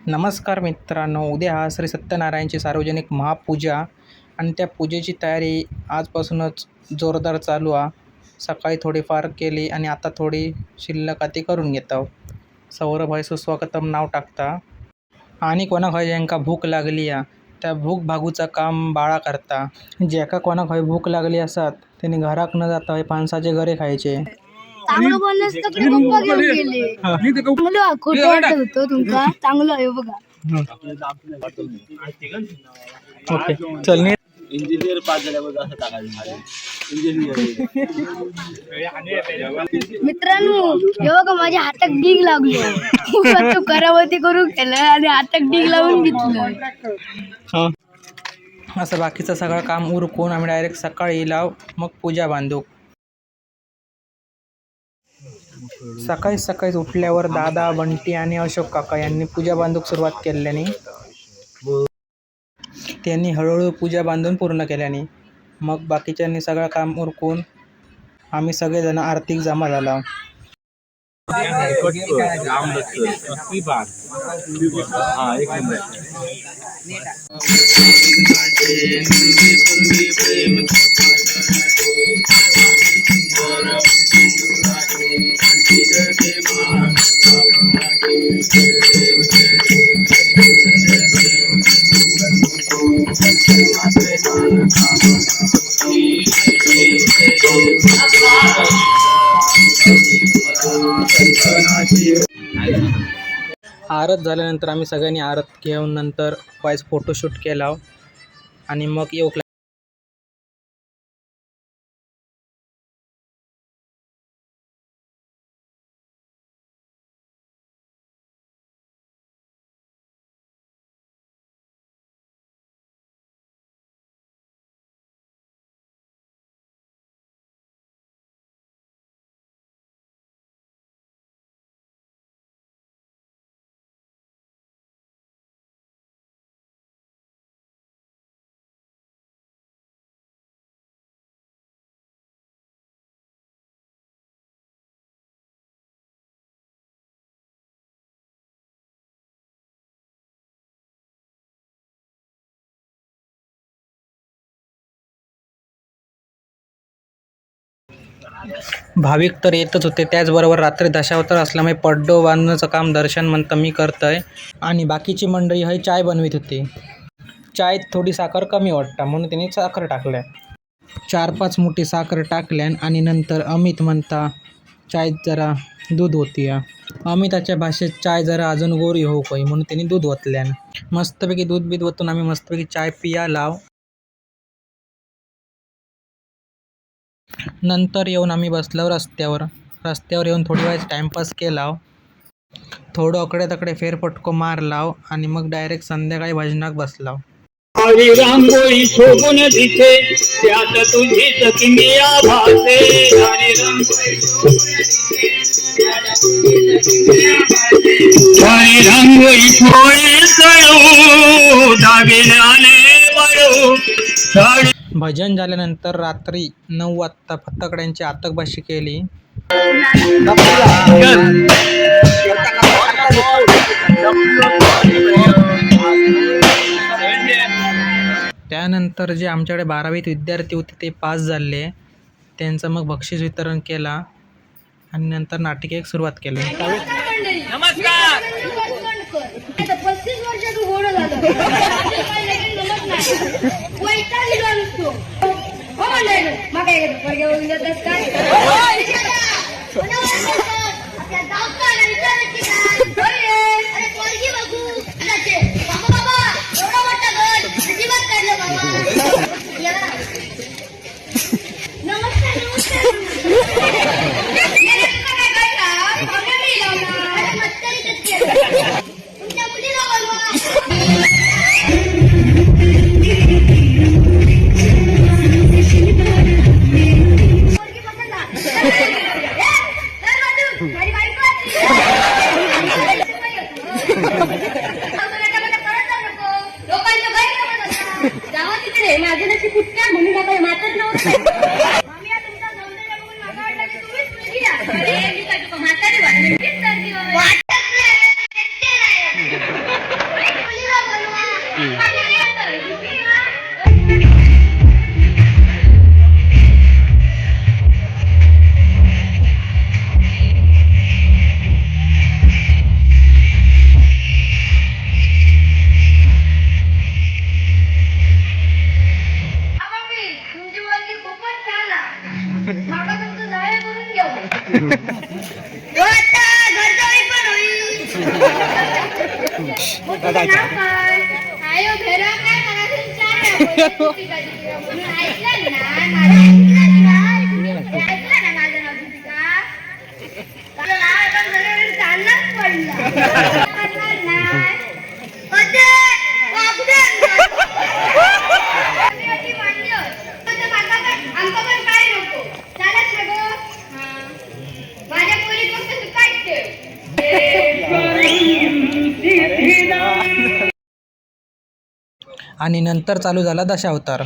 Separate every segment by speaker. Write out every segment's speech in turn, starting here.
Speaker 1: नमस्कार मित्रांनो, उद्या हा श्री सत्यनारायणची सार्वजनिक महापूजा आणि त्या पूजेची तयारी आजपासूनच जोरदार चालू आहे. सकाळी थोडीफार केली आणि आता थोडी शिल्लक ती करून घेतो. सौरभ है सुस्वागतम नाव टाकता आणि कोणाक हय ज्यांका भूक लागली आहे त्या भूक भागूचं काम बाळा करता. ज्याका कोणाक हय भूक लागली असत त्यांनी घराक न जाता हय फणसाचे घरे खायचे.
Speaker 2: चांगलं बोलणंच तर पप्पा घेऊन गेले. चांगलं खोटं वाटत होतं तुमका. चांगलं आहे बघा.
Speaker 1: ओके चल नी
Speaker 3: इंजिनियर पास झाल्यावर असं टाकायचं
Speaker 2: मित्रांनो हे बघा माझ्या हातात डीग लागलो. तू करावती करून केलं आणि हातात डीग लावून घेतलं.
Speaker 1: असं बाकीचं सगळं काम उरकून आम्ही डायरेक्ट सकाळी लाव मग पूजा बांधू. सकाळी सकाळी उठल्यावर दादा, बंटी आणि अशोक काका यांनी पूजा बांधूक सुरुवात केल्याने त्यांनी हळूहळू पूजा बांधून पूर्ण केल्याने मग बाकीच्यांनी सगळं काम उरकून आम्ही सगळेजण आरतीक जमा झाला. आरत झाल्यानंतर आम्ही सगळ्यांनी आरत घेऊन नंतर वाईज फोटोशूट केला आणि मग येऊ. भाविक तर येतच होते. त्याचबरोबर रात्री दशावतार असल्यामुळे पड्डो बांधण्याचं काम दर्शन म्हणतं मी करतंय आणि बाकीची मंडळी हे चाय बनवित होती. चायत थोडी साखर कमी वाटतं म्हणून त्यांनी साखर टाकल्या. 4-5 मुठी साखर टाकल्यान आणि नंतर अमित म्हणता चाय जरा दूध होती. अमिताच्या भाषेत चाय जरा अजून गोरी होऊ काही म्हणून त्यांनी दूध ओतल्यान मस्तपैकी दूध बीध ओतून आम्ही मस्तपैकी चाय पिया लाव. नंतर येऊन आम्ही बसलो रस्त्यावर येऊन थोडी वेळ टाईमपास केला. थोडं अकडे तकडे फेरफटको मारलाव आणि मग डायरेक्ट संध्याकाळी भजनाक बसलाव.
Speaker 4: हरी रांगोळी शोभून दिसे त्यात तुझीच किमिया भासे. हरी रांगोळी सोळे सळू दागिने बळू.
Speaker 1: भजन झाल्यानंतर रात्री 9 वाजता फटाकड्यांची आतषबाजी केली. त्यानंतर जे आमच्याकडे 12वीत विद्यार्थी होते ते पास झाले. त्यांचं मग बक्षीस वितरण केला आणि नंतर नाटिकेक सुरुवात केली.
Speaker 2: नमस्कार. 35 वर्षात घोडं झालं. माझं नक्की कुठल्या म्हणून मातच नव्हतं. म्हातारी आयो भेरा काय मला दीपिका म्हणून ऐकलं ना माझं नाव दीपिका चाललाच पडला माझ्या पोरी फक्त तू काढते
Speaker 1: आणि नंतर चालू झाला दशावतार.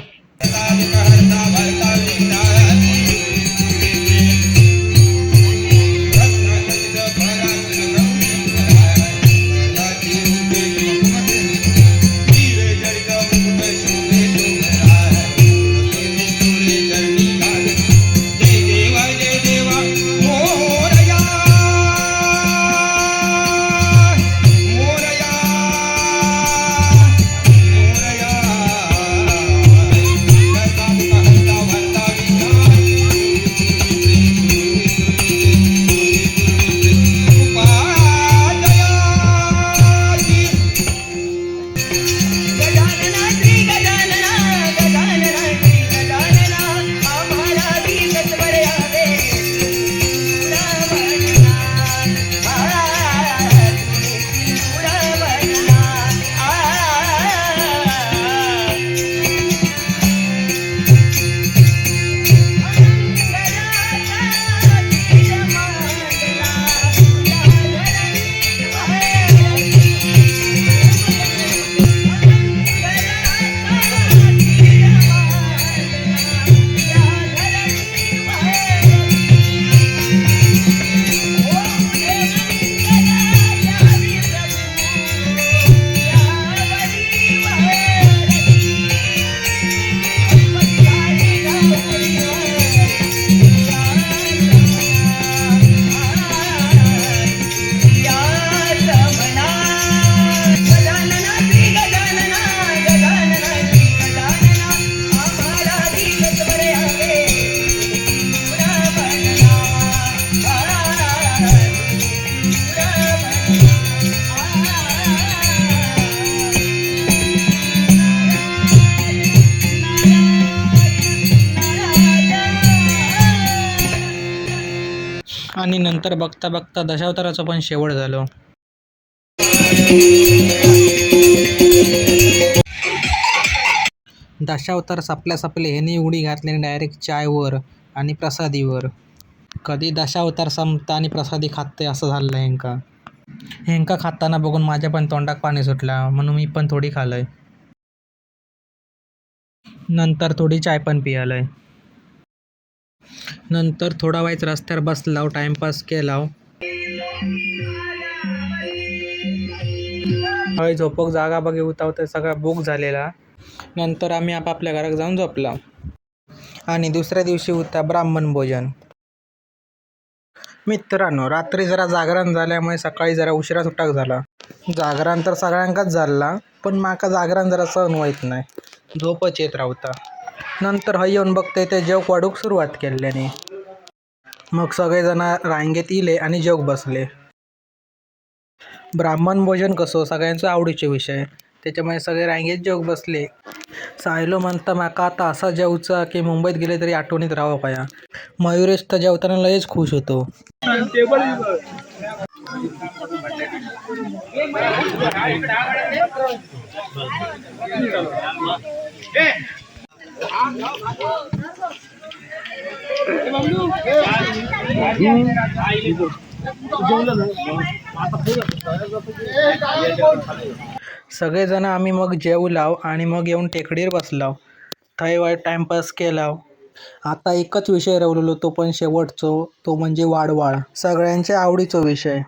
Speaker 1: आणि नंतर बघता बघता दशावताराचं पण शेवट झालं. दशावतार सपले ह्यानी उडी घातल्याने डायरेक्ट चायवर आणि प्रसादीवर. कधी दशावतार संपता आणि प्रसादी खाते असं झालं ह्यांका खाताना बघून माझ्या पण तोंडात पाणी सुटला, म्हणून मी पण थोडी खालय. नंतर थोडी चाय पण पियालय. नंतर थोडा वेळ रस्त्यावर बसलाव, टाइमपास केलाव. हय झोपक जागा बघे होता तर सगळा बुक झालेला. नंतर आम्ही आपापल्या घरात जाऊन झोपला. आणि दुसऱ्या दिवशी होता ब्राह्मण भोजन. मित्रांनो, रात्री जरा जागरण झाल्यामुळे सकाळी जरा उशिरा सुटाक झाला. जागरण तर सगळ्यांकाच झाला, पण माका जागरण जरा सहन व्हायच नाही, झोपच येत रावता. नंतर हय येऊन बघते ते जेवक वाढूक सुरुवात केल्याने. मग सगळेजण रांगेत इले आणि जेवक बसले. ब्राह्मण भोजन कसं सगळ्यांचा आवडीचे विषय, त्याच्यामुळे सगळे रांगेत जेवक बसले. सायलो म्हणता माका आता असा जेवचा की मुंबईत गेले तरी आठवणीत राहावं पाया. मयुरेश तर जेवताना लयच खुश होतो. सगळेजण आम्ही मग जेवलाव आणि मग येऊन टेकडीवर बसलाव. थंय वाईट टाइमपास केलाव. आता एकच विषय रवलेलो, तो पण शेवटचो, तो म्हणजे वाडवाळ, सगळ्यांच्या आवडीचो विषय.